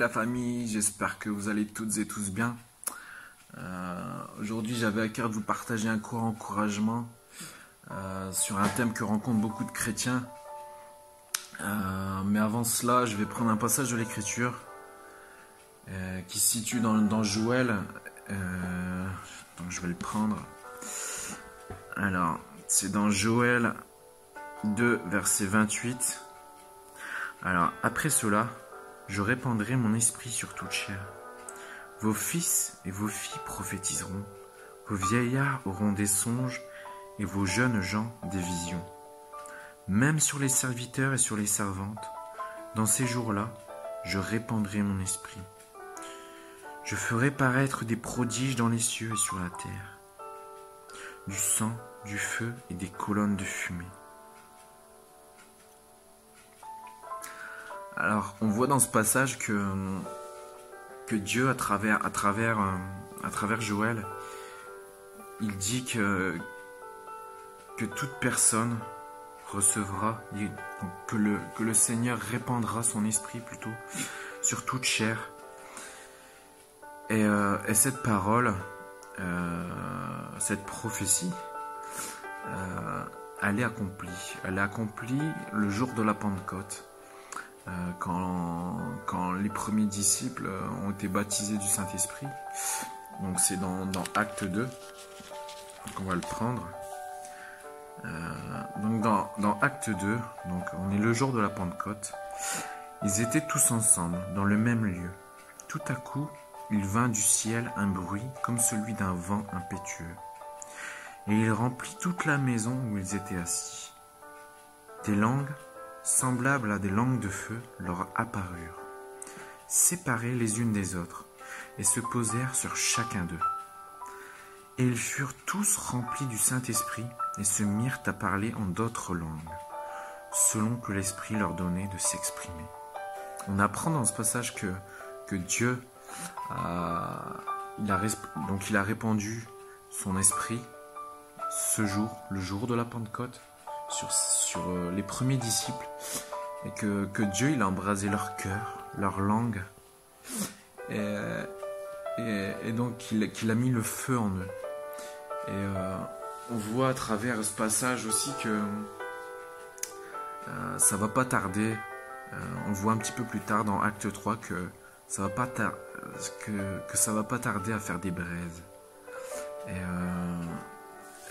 la famille, j'espère que vous allez toutes et tous bien. Aujourd'hui j'avais à cœur de vous partager un court encouragement sur un thème que rencontrent beaucoup de chrétiens. Mais avant cela, je vais prendre un passage de l'écriture qui se situe dans Joël. Donc je vais le prendre. Alors, c'est dans Joël 2, verset 28. Alors, après cela, je répandrai mon esprit sur toute chair. Vos fils et vos filles prophétiseront, vos vieillards auront des songes et vos jeunes gens des visions. Même sur les serviteurs et sur les servantes, dans ces jours-là, je répandrai mon esprit. Je ferai paraître des prodiges dans les cieux et sur la terre, du sang, du feu et des colonnes de fumée. Alors, on voit dans ce passage que Dieu, à travers Joël, il dit que toute personne recevra, que le Seigneur répandra son esprit plutôt sur toute chair. Et cette parole, cette prophétie, elle est accomplie. Elle est accomplie le jour de la Pentecôte. Quand les premiers disciples ont été baptisés du Saint-Esprit. Donc c'est dans Acte 2. Donc on va le prendre. Donc dans Acte 2, donc on est le jour de la Pentecôte. Ils étaient tous ensemble, dans le même lieu. Tout à coup, il vint du ciel un bruit comme celui d'un vent impétueux. Et il remplit toute la maison où ils étaient assis. Des langues semblables à des langues de feu leur apparurent, séparées les unes des autres, et se posèrent sur chacun d'eux. Et ils furent tous remplis du Saint-Esprit, et se mirent à parler en d'autres langues, selon que l'Esprit leur donnait de s'exprimer. On apprend dans ce passage que Dieu il a répandu son Esprit ce jour, le jour de la Pentecôte, sur les premiers disciples, et que Dieu il a embrasé leur cœur, leur langue, et donc qu'il a mis le feu en eux. Et on voit à travers ce passage aussi que ça va pas tarder, on voit un petit peu plus tard dans Acte 3 que ça va pas tarder à faire des braises. Et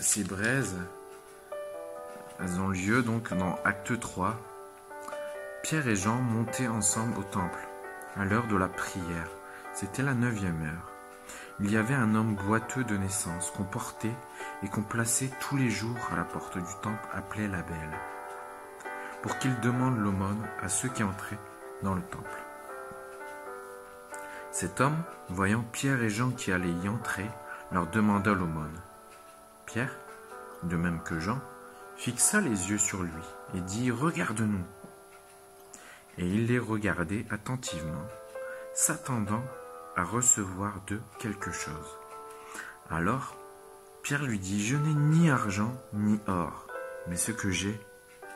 ces braises, elles ont lieu donc dans Acte 3. Pierre et Jean montaient ensemble au temple, à l'heure de la prière. C'était la 9e heure. Il y avait un homme boiteux de naissance qu'on portait et qu'on plaçait tous les jours à la porte du temple appelé la Belle, pour qu'il demande l'aumône à ceux qui entraient dans le temple. Cet homme, voyant Pierre et Jean qui allaient y entrer, leur demanda l'aumône. Pierre, de même que Jean, fixa les yeux sur lui et dit « Regarde-nous ». Et il les regardait attentivement, s'attendant à recevoir d'eux quelque chose. Alors, Pierre lui dit « Je n'ai ni argent ni or, mais ce que j'ai,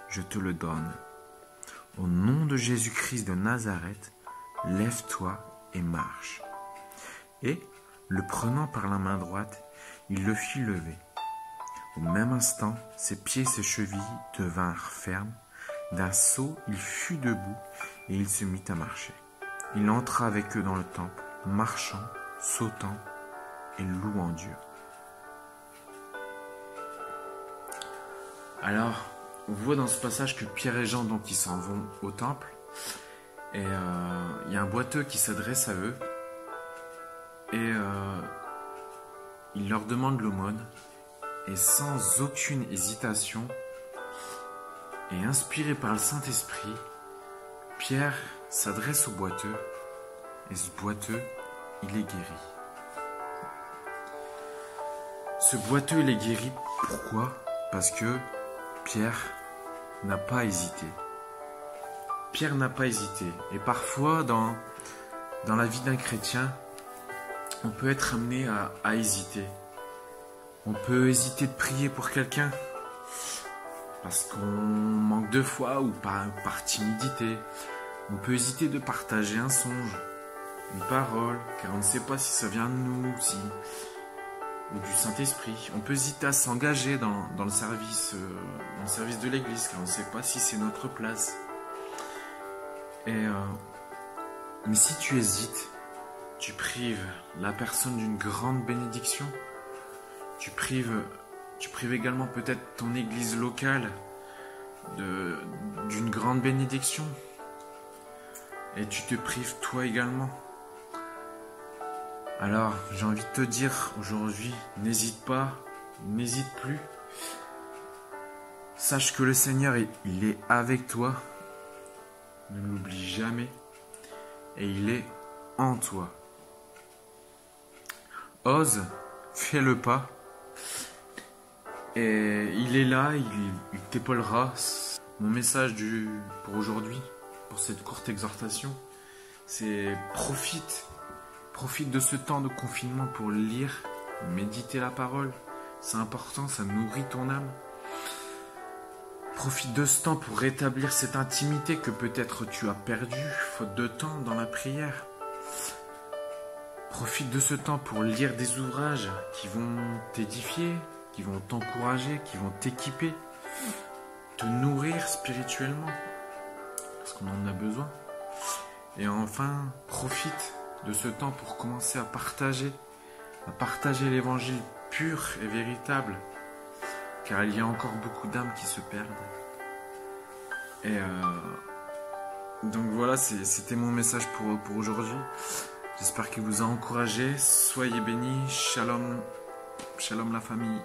je te le donne. Au nom de Jésus-Christ de Nazareth, lève-toi et marche. » Et, le prenant par la main droite, il le fit lever. Au même instant, ses pieds et ses chevilles devinrent fermes. D'un saut, il fut debout et il se mit à marcher. Il entra avec eux dans le temple, marchant, sautant et louant Dieu. Alors, on voit dans ce passage que Pierre et Jean, donc, ils s'en vont au temple. Et il y a un boiteux qui s'adresse à eux. Et il leur demande l'aumône. Et sans aucune hésitation, et inspiré par le Saint-Esprit, Pierre s'adresse au boiteux, et ce boiteux, il est guéri. Ce boiteux, il est guéri, pourquoi? Parce que Pierre n'a pas hésité. Pierre n'a pas hésité. Et parfois, dans la vie d'un chrétien, on peut être amené à hésiter. On peut hésiter de prier pour quelqu'un parce qu'on manque de foi ou par timidité. On peut hésiter de partager un songe une parole, car on ne sait pas si ça vient de nous, ou du Saint-Esprit. On peut hésiter à s'engager dans le service de l'Église, car on ne sait pas si c'est notre place. Mais si tu hésites, tu prives la personne d'une grande bénédiction. Tu prives également peut-être ton église locale d'une grande bénédiction. Et tu te prives toi également. Alors, j'ai envie de te dire aujourd'hui, n'hésite pas, n'hésite plus. Sache que le Seigneur, il est avec toi. Ne l'oublie jamais. Et il est en toi. Ose, fais le pas. Et il est là, il t'épaulera. Mon message pour aujourd'hui, pour cette courte exhortation, c'est profite de ce temps de confinement pour lire, méditer la parole. C'est important, ça nourrit ton âme. Profite de ce temps pour rétablir cette intimité que peut-être tu as perdue, faute de temps dans la prière. Profite de ce temps pour lire des ouvrages qui vont t'édifier, qui vont t'encourager, qui vont t'équiper, te nourrir spirituellement, parce qu'on en a besoin. Et enfin, profite de ce temps pour commencer à partager l'évangile pur et véritable, car il y a encore beaucoup d'âmes qui se perdent. Et donc voilà, c'était mon message pour aujourd'hui. J'espère qu'il vous a encouragé. Soyez bénis. Shalom, shalom la famille.